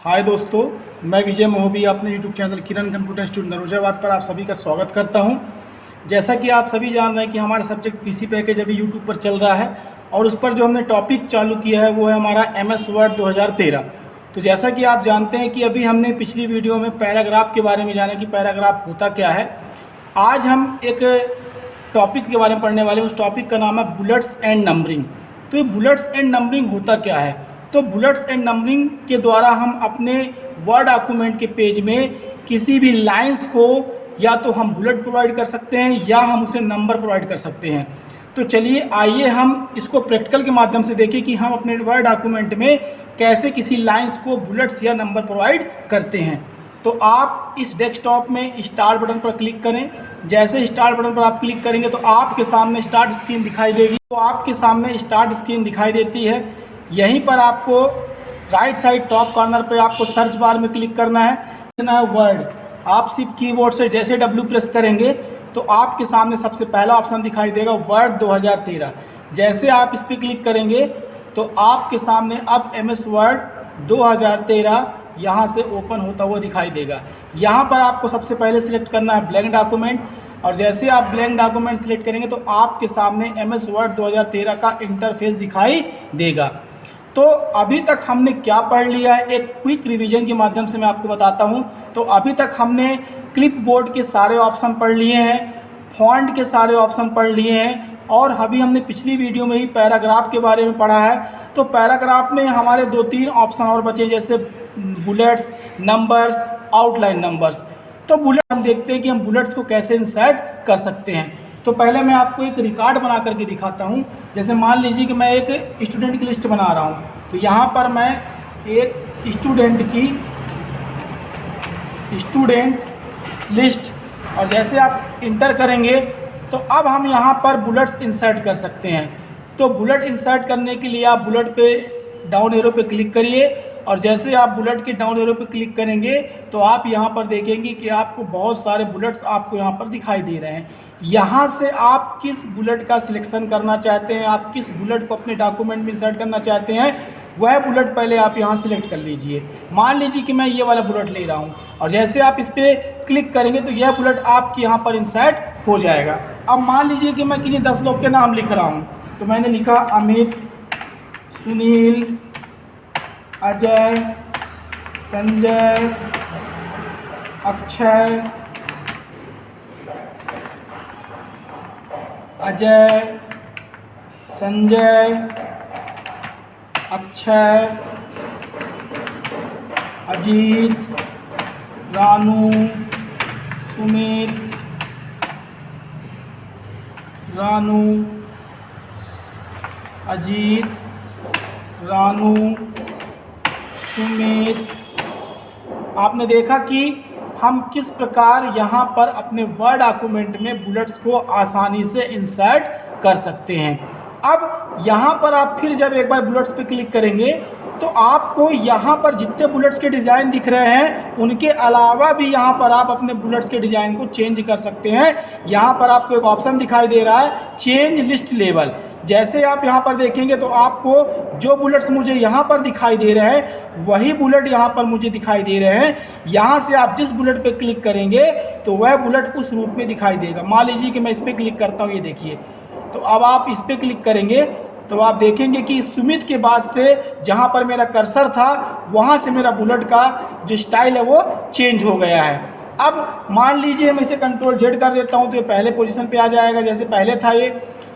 हाय दोस्तों, मैं विजय मोहबी अपने यूट्यूब चैनल किरण कंप्यूटर इंस्टीट्यूट नरोजाबाद पर आप सभी का स्वागत करता हूं। जैसा कि आप सभी जान रहे हैं कि हमारा सब्जेक्ट पीसी पैकेज अभी यूट्यूब पर चल रहा है और उस पर जो हमने टॉपिक चालू किया है वो है हमारा MS वर्ड 2013। तो जैसा कि आप जानते हैं कि अभी हमने पिछली वीडियो में पैराग्राफ के बारे में जाना कि पैराग्राफ होता क्या है। आज हम एक टॉपिक के बारे में पढ़ने वाले हैं। उस टॉपिक का नाम है बुलेट्स एंड नंबरिंग। तो ये बुलेट्स एंड नंबरिंग होता क्या है? तो बुलेट्स एंड नंबरिंग के द्वारा हम अपने वर्ड डॉक्यूमेंट के पेज में किसी भी लाइंस को या तो हम बुलेट प्रोवाइड कर सकते हैं या हम उसे नंबर प्रोवाइड कर सकते हैं। तो चलिए आइए हम इसको प्रैक्टिकल के माध्यम से देखें कि हम अपने वर्ड डॉक्यूमेंट में कैसे किसी लाइंस को बुलेट्स या नंबर प्रोवाइड करते हैं। तो आप इस डेस्कटॉप में स्टार्ट बटन पर क्लिक करें। जैसे स्टार्ट बटन पर आप क्लिक करेंगे तो आपके सामने स्टार्ट स्क्रीन दिखाई देगी। तो आपके सामने स्टार्ट स्क्रीन दिखाई देती है। यहीं पर आपको राइट साइड टॉप कॉर्नर पे आपको सर्च बार में क्लिक करना है वर्ड। आप सिर्फ कीबोर्ड से जैसे W प्रेस करेंगे तो आपके सामने सबसे पहला ऑप्शन दिखाई देगा वर्ड 2013। जैसे आप इस पर क्लिक करेंगे तो आपके सामने अब MS वर्ड 2013 यहाँ से ओपन होता हुआ दिखाई देगा। यहाँ पर आपको सबसे पहले सिलेक्ट करना है ब्लैंक डॉक्यूमेंट, और जैसे आप ब्लैंक डॉक्यूमेंट सिलेक्ट करेंगे तो आपके सामने MS वर्ड 2013 का इंटरफेस दिखाई देगा। तो अभी तक हमने क्या पढ़ लिया है, एक क्विक रिवीजन के माध्यम से मैं आपको बताता हूं। तो अभी तक हमने क्लिपबोर्ड के सारे ऑप्शन पढ़ लिए हैं, फॉन्ट के सारे ऑप्शन पढ़ लिए हैं, और अभी हमने पिछली वीडियो में ही पैराग्राफ के बारे में पढ़ा है। तो पैराग्राफ में हमारे 2-3 ऑप्शन और बचे, जैसे बुलेट्स, नंबर्स, आउटलाइन नंबर्स। तो बुलेट हम देखते हैं कि हम बुलेट्स को कैसे इंसर्ट कर सकते हैं। तो पहले मैं आपको एक रिकॉर्ड बना करके दिखाता हूं। जैसे मान लीजिए कि मैं एक स्टूडेंट की लिस्ट बना रहा हूं, तो यहाँ पर मैं एक स्टूडेंट लिस्ट, और जैसे आप इंटर करेंगे तो अब हम यहाँ पर बुलेट्स इंसर्ट कर सकते हैं। तो बुलेट इंसर्ट करने के लिए आप बुलेट पे डाउन एरो पे क्लिक करिए, और जैसे आप बुलेट के डाउन एरो पे क्लिक करेंगे तो आप यहाँ पर देखेंगे कि आपको बहुत सारे बुलेट्स आपको यहाँ पर दिखाई दे रहे हैं। यहाँ से आप किस बुलेट का सिलेक्शन करना चाहते हैं, आप किस बुलेट को अपने डॉक्यूमेंट में इंसर्ट करना चाहते हैं, वह बुलेट पहले आप यहाँ सिलेक्ट कर लीजिए। मान लीजिए कि मैं ये वाला बुलेट ले रहा हूँ, और जैसे आप इस पर क्लिक करेंगे तो यह बुलेट आपके यहाँ पर इंसर्ट हो जाएगा। अब मान लीजिए कि मैं किन्हीं 10 लोग के नाम लिख रहा हूँ, तो मैंने लिखा अमित, सुनील, अजय, संजय, अक्षय, संजय, अक्षय, अजीत, रानू, सुमित, अजीत, रानू, सुमित। आपने देखा कि हम किस प्रकार यहाँ पर अपने वर्ड डॉक्यूमेंट में बुलेट्स को आसानी से इंसर्ट कर सकते हैं। अब यहाँ पर आप फिर जब एक बार बुलेट्स पे क्लिक करेंगे तो आपको यहाँ पर जितने बुलेट्स के डिज़ाइन दिख रहे हैं उनके अलावा भी यहाँ पर आप अपने बुलेट्स के डिज़ाइन को चेंज कर सकते हैं। यहाँ पर आपको एक ऑप्शन दिखाई दे रहा है चेंज लिस्ट लेवल। जैसे आप यहाँ पर देखेंगे तो आपको जो बुलेट्स मुझे यहाँ पर दिखाई दे रहे हैं वही बुलेट यहाँ पर मुझे दिखाई दे रहे हैं। यहाँ से आप जिस बुलेट पे क्लिक करेंगे तो वह बुलेट उस रूप में दिखाई देगा। मान लीजिए कि मैं इस पर क्लिक करता हूँ, ये देखिए। तो अब आप इस पर क्लिक करेंगे तो आप देखेंगे कि सुमित के बाद से जहाँ पर मेरा कर्सर था वहाँ से मेरा बुलेट का जो स्टाइल है वो चेंज हो गया है। अब मान लीजिए मैं इसे Ctrl Z कर देता हूँ तो ये पहले पोजीशन पे आ जाएगा जैसे पहले था ये।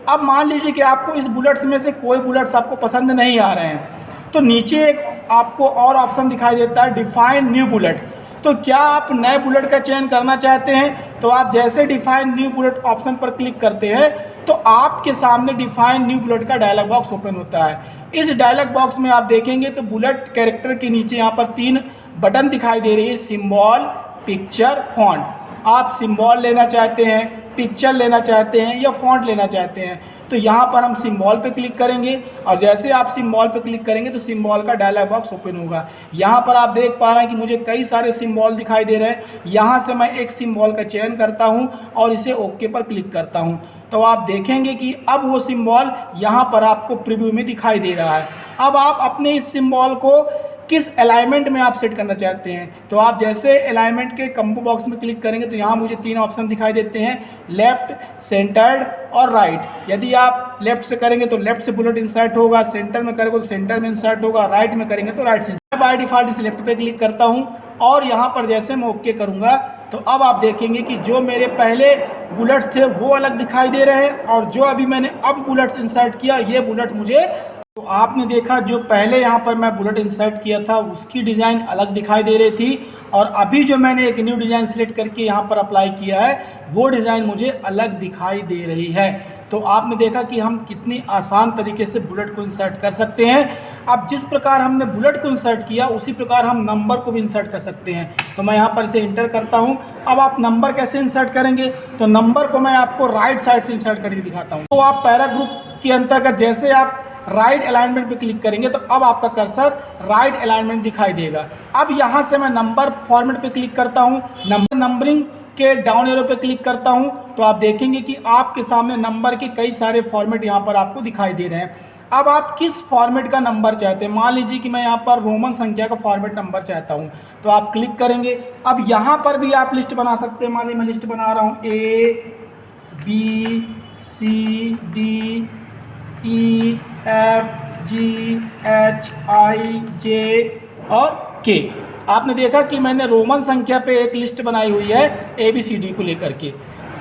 अब मान लीजिए कि आपको इस बुलेट्स में से कोई बुलेट्स आपको पसंद नहीं आ रहे हैं, तो नीचे एक आपको और ऑप्शन दिखाई देता है डिफाइन न्यू बुलेट। तो क्या आप नए बुलेट का चयन करना चाहते हैं, तो आप जैसे डिफाइन न्यू बुलेट ऑप्शन पर क्लिक करते हैं तो आपके सामने डिफाइन न्यू बुलेट का डायलॉग बॉक्स ओपन होता है। इस डायलॉग बॉक्स में आप देखेंगे तो बुलेट कैरेक्टर के नीचे यहाँ पर 3 बटन दिखाई दे रही है, सिंबल, पिक्चर, फॉन्ट। आप सिंबल लेना चाहते हैं, पिक्चर लेना चाहते हैं या फॉन्ट लेना चाहते हैं, तो यहाँ पर हम सिंबल पे क्लिक करेंगे, और जैसे आप सिंबल पे क्लिक करेंगे तो सिंबल का डायलॉग बॉक्स ओपन होगा। यहाँ पर आप देख पा रहे हैं कि मुझे कई सारे सिंबल दिखाई दे रहे हैं। यहाँ से मैं एक सिंबल का चयन करता हूँ और इसे ओके पर क्लिक करता हूँ, तो आप देखेंगे कि अब वो सिंबल यहाँ पर आपको प्रीव्यू में दिखाई दे रहा है। अब आप अपने इस सिंबल को किस अलाइनमेंट में आप सेट करना चाहते हैं। तो आप जैसे अलाइनमेंट के कंबो बॉक्स में क्लिक करेंगे तो यहाँ मुझे 3 ऑप्शन दिखाई देते हैं, लेफ्ट, सेंटर्ड और राइट। यदि आप लेफ्ट से करेंगे तो लेफ्ट से बुलेट इंसर्ट होगा, सेंटर में करेंगे तो सेंटर में इंसर्ट होगा, राइट में करेंगे तो राइट से। बाय डिफॉल्ट इस लेफ्ट पे क्लिक करता हूँ और यहाँ पर जैसे मैं ओके करूँगा तो अब आप देखेंगे कि जो मेरे पहले बुलेट्स थे वो अलग दिखाई दे रहे हैं और जो अभी मैंने अब बुलेट इंसर्ट किया ये बुलेट मुझे, तो आपने देखा जो पहले यहाँ पर मैं बुलेट इंसर्ट किया था उसकी डिज़ाइन अलग दिखाई दे रही थी और अभी जो मैंने एक न्यू डिज़ाइन सेलेक्ट करके यहाँ पर अप्लाई किया है वो डिज़ाइन मुझे अलग दिखाई दे रही है। तो आपने देखा कि हम कितनी आसान तरीके से बुलेट को इंसर्ट कर सकते हैं। अब जिस प्रकार हमने बुलेट को इंसर्ट किया उसी प्रकार हम नंबर को भी इंसर्ट कर सकते हैं। तो मैं यहाँ पर इसे इंटर करता हूँ। अब आप नंबर कैसे इंसर्ट करेंगे, तो नंबर को मैं आपको राइट साइड से इंसर्ट करके दिखाता हूँ। तो आप पैरा ग्रुप के अंतर्गत जैसे आप राइट अलाइनमेंट पे क्लिक करेंगे तो अब आपका कर्सर राइट अलाइनमेंट दिखाई देगा। अब यहाँ से मैं नंबर फॉर्मेट पे क्लिक करता हूँ, नंबरिंग के डाउन एरो पे क्लिक करता हूँ तो आप देखेंगे कि आपके सामने नंबर के कई सारे फॉर्मेट यहाँ पर आपको दिखाई दे रहे हैं। अब आप किस फॉर्मेट का नंबर चाहते हैं, मान लीजिए कि मैं यहाँ पर रोमन संख्या का फॉर्मेट नंबर चाहता हूँ तो आप क्लिक करेंगे। अब यहाँ पर भी आप लिस्ट बना सकते हैं, मान लीजिए मैं लिस्ट बना रहा हूँ ABCDEFGHIJ और K। आपने देखा कि मैंने रोमन संख्या पे एक लिस्ट बनाई हुई है ABCD को लेकर के।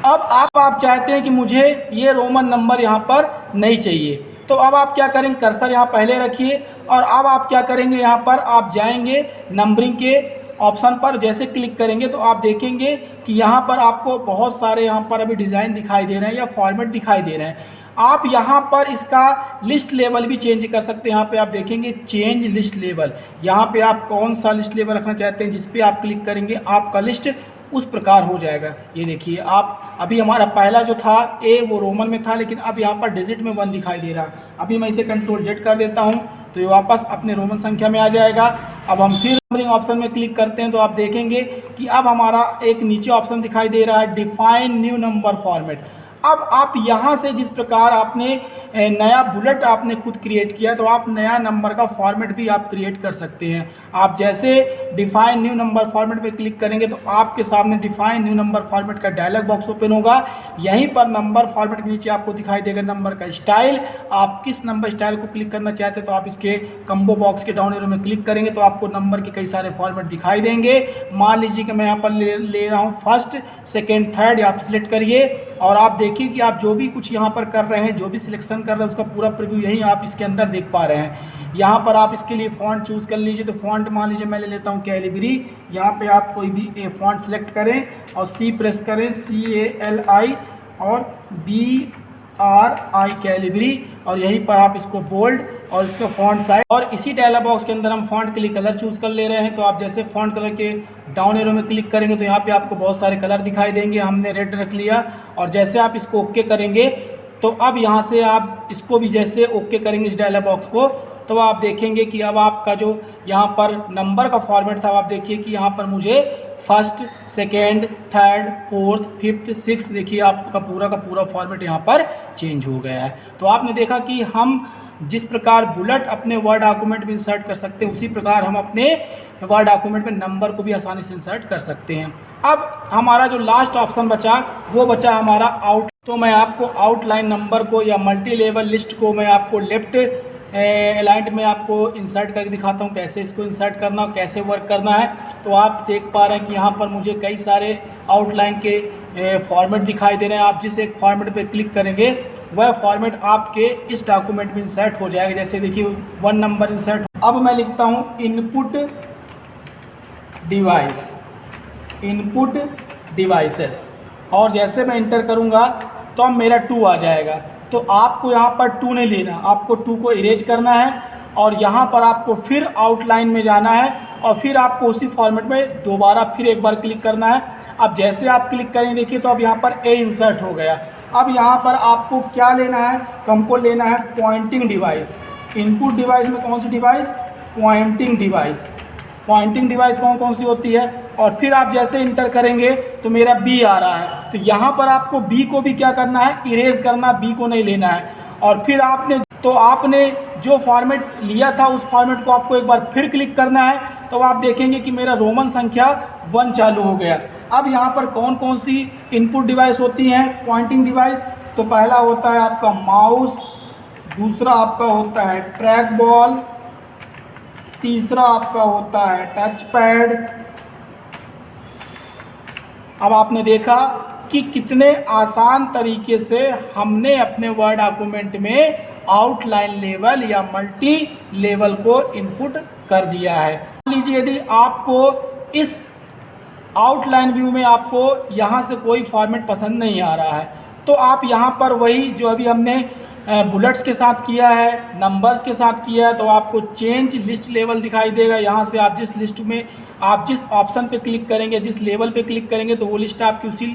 अब आप चाहते हैं कि मुझे ये रोमन नंबर यहाँ पर नहीं चाहिए, तो अब आप क्या करेंगे, कर्सर यहाँ पहले रखिए और अब आप क्या करेंगे, यहाँ पर आप जाएंगे नंबरिंग के ऑप्शन पर जैसे क्लिक करेंगे तो आप देखेंगे कि यहाँ पर आपको बहुत सारे यहाँ पर अभी डिज़ाइन दिखाई दे रहे हैं या फॉर्मेट दिखाई दे रहे हैं। आप यहाँ पर इसका लिस्ट लेवल भी चेंज कर सकते हैं। यहाँ पे आप देखेंगे चेंज लिस्ट लेवल, यहाँ पे आप कौन सा लिस्ट लेवल रखना चाहते हैं, जिस पे आप क्लिक करेंगे आपका लिस्ट उस प्रकार हो जाएगा। ये देखिए आप अभी हमारा पहला जो था ए वो रोमन में था, लेकिन अब यहाँ पर डिजिट में 1 दिखाई दे रहा। अभी मैं इसे कंट्रोल जेड कर देता हूँ तो ये वापस अपने रोमन संख्या में आ जाएगा। अब हम फिर नंबरिंग ऑप्शन में क्लिक करते हैं तो आप देखेंगे कि अब हमारा एक नीचे ऑप्शन दिखाई दे रहा है, डिफाइन न्यू नंबर फॉर्मेट। अब आप यहाँ से जिस प्रकार आपने नया बुलेट आपने खुद क्रिएट किया तो आप नया नंबर का फॉर्मेट भी आप क्रिएट कर सकते हैं। आप जैसे डिफाइन न्यू नंबर फॉर्मेट पे क्लिक करेंगे तो आपके सामने डिफाइन न्यू नंबर फॉर्मेट का डायलॉग बॉक्स ओपन होगा। यहीं पर नंबर फॉर्मेट के नीचे आपको दिखाई देगा नंबर का स्टाइल। आप किस नंबर स्टाइल को क्लिक करना चाहते हैं तो आप इसके कंबो बॉक्स के डाउन एरो में क्लिक करेंगे तो आपको नंबर के कई सारे फॉर्मेट दिखाई देंगे। मान लीजिए कि मैं यहाँ पर ले रहा हूँ फर्स्ट, सेकेंड, थर्ड, आप सिलेक्ट करिए और आप देखिए कि आप जो भी कुछ यहाँ पर कर रहे हैं, जो भी सिलेक्शन कर रहे हैं उसका पूरा प्रीव्यू यही आप इसके अंदर देख पा रहे हैं। यहाँ पर आप इसके लिए फ़ॉन्ट चूज़ कर लीजिए। तो फ़ॉन्ट मान लीजिए मैं ले लेता हूँ कैलिबरी। यहाँ पे आप कोई भी ए फ़ॉन्ट सेलेक्ट करें और सी प्रेस करें, CALI और BRI कैलिबरी, और यहीं पर आप इसको बोल्ड और इसका फ़ॉन्ट साइज, और इसी डायलॉग बॉक्स के अंदर हम फ़ॉन्ट के लिए कलर चूज़ कर ले रहे हैं। तो आप जैसे फ़ॉन्ट कलर के डाउन एरो में क्लिक करेंगे तो यहाँ पे आपको बहुत सारे कलर दिखाई देंगे। हमने रेड रख लिया और जैसे आप इसको ओके करेंगे तो अब यहाँ से आप इसको भी जैसे ओके करेंगे इस डायलॉग बॉक्स को तो आप देखेंगे कि अब आपका जो यहाँ पर नंबर का फॉर्मेट था आप देखिए कि यहाँ पर मुझे first, second, third, fourth, fifth, sixth, देखिए आपका पूरा का पूरा फॉर्मेट यहाँ पर चेंज हो गया है। तो आपने देखा कि हम जिस प्रकार बुलेट अपने वर्ड डॉक्यूमेंट में इंसर्ट कर सकते हैं उसी प्रकार हम अपने वर्ड डॉक्यूमेंट में नंबर को भी आसानी से इंसर्ट कर सकते हैं। अब हमारा जो लास्ट ऑप्शन बचा वो बचा हमारा आउट। तो मैं आपको आउटलाइन नंबर को या मल्टी लेवल लिस्ट को मैं आपको लेफ्ट अलाइंड में आपको इंसर्ट करके दिखाता हूँ कैसे इसको इंसर्ट करना, कैसे वर्क करना है। तो आप देख पा रहे हैं कि यहाँ पर मुझे कई सारे आउटलाइन के फॉर्मेट दिखाई दे रहे हैं। आप जिस एक फॉर्मेट पे क्लिक करेंगे वह फॉर्मेट आपके इस डॉक्यूमेंट में इंसर्ट हो जाएगा। जैसे देखिए 1 नंबर इंसर्ट। अब मैं लिखता हूँ इनपुट डिवाइसेस और जैसे मैं इंटर करूँगा तो अब मेरा 2 आ जाएगा। तो आपको यहाँ पर 2 नहीं लेना, आपको 2 को इरेज करना है और यहाँ पर आपको फिर आउटलाइन में जाना है और फिर आपको उसी फॉर्मेट में दोबारा फिर एक बार क्लिक करना है। अब जैसे आप क्लिक करेंगे देखिए तो अब यहाँ पर ए इंसर्ट हो गया। अब यहाँ पर आपको क्या लेना है, तो हमको लेना है पॉइंटिंग डिवाइस। इनपुट डिवाइस में कौन सी device, pointing device. Pointing device कौन कौन सी होती है, और फिर आप जैसे इंटर करेंगे तो मेरा बी आ रहा है। तो यहाँ पर आपको बी को भी क्या करना है, इरेज करना, बी को नहीं लेना है। और फिर आपने जो फॉर्मेट लिया था उस फॉर्मेट को आपको एक बार फिर क्लिक करना है, तो आप देखेंगे कि मेरा रोमन संख्या 1 चालू हो गया। अब यहाँ पर कौन कौन सी इनपुट डिवाइस होती हैं, पॉइंटिंग डिवाइस, तो पहला होता है आपका माउस, दूसरा आपका होता है ट्रैक बॉल, तीसरा आपका होता है टच पैड। अब आपने देखा कि कितने आसान तरीके से हमने अपने वर्ड डॉक्यूमेंट में आउटलाइन लेवल या मल्टी लेवल को इनपुट कर दिया है। मान लीजिए यदि आपको इस आउटलाइन व्यू में आपको यहाँ से कोई फॉर्मेट पसंद नहीं आ रहा है, तो आप यहाँ पर वही जो अभी हमने बुलेट्स के साथ किया है, नंबर्स के साथ किया है, तो आपको चेंज लिस्ट लेवल दिखाई देगा। यहाँ से आप जिस लिस्ट में आप जिस ऑप्शन पे क्लिक करेंगे, जिस लेवल पे क्लिक करेंगे, तो वो लिस्ट आपकी उसी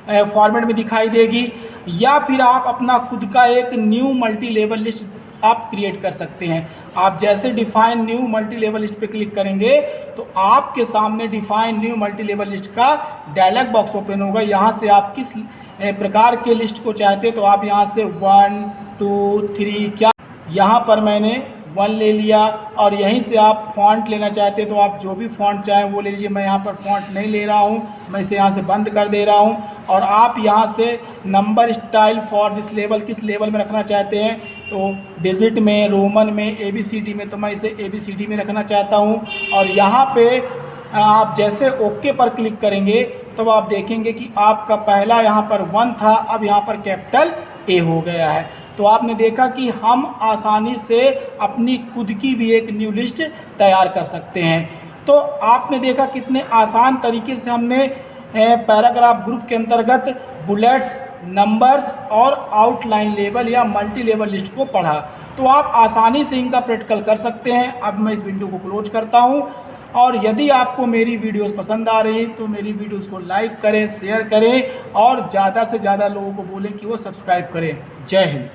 फॉर्मेट में दिखाई देगी। या फिर आप अपना खुद का एक न्यू मल्टी लेवल लिस्ट आप क्रिएट कर सकते हैं। आप जैसे define new multi level list पे क्लिक करेंगे तो आपके सामने define new multi level list का डायलॉग बॉक्स ओपन होगा। यहाँ से आप किस प्रकार के लिस्ट को चाहते हैं तो आप यहाँ से 1 2 3 क्या यहाँ पर मैंने 1 ले लिया, और यहीं से आप फॉन्ट लेना चाहते हैं तो आप जो भी फॉन्ट चाहें वो ले लीजिए। मैं यहाँ पर फॉन्ट नहीं ले रहा हूँ, मैं इसे यहाँ से बंद कर दे रहा हूँ। और आप यहाँ से number style for this level, किस लेवल में रखना चाहते हैं, तो डिजिट में, रोमन में, ABCD में, तो मैं इसे ABCD में रखना चाहता हूँ। और यहाँ पे आप जैसे ओके पर क्लिक करेंगे तो आप देखेंगे कि आपका पहला यहाँ पर 1 था, अब यहाँ पर कैपिटल A हो गया है। तो आपने देखा कि हम आसानी से अपनी खुद की भी एक न्यू लिस्ट तैयार कर सकते हैं। तो आपने देखा कितने आसान तरीके से हमने पैराग्राफ ग्रुप के अंतर्गत बुलेट्स, नंबर्स और आउटलाइन लेवल या मल्टी लेवल लिस्ट को पढ़ा। तो आप आसानी से इनका प्रैक्टिकल कर सकते हैं। अब मैं इस वीडियो को क्लोज करता हूं, और यदि आपको मेरी वीडियोस पसंद आ रही तो मेरी वीडियोस को लाइक करें, शेयर करें और ज़्यादा से ज़्यादा लोगों को बोलें कि वो सब्सक्राइब करें। जय हिंद।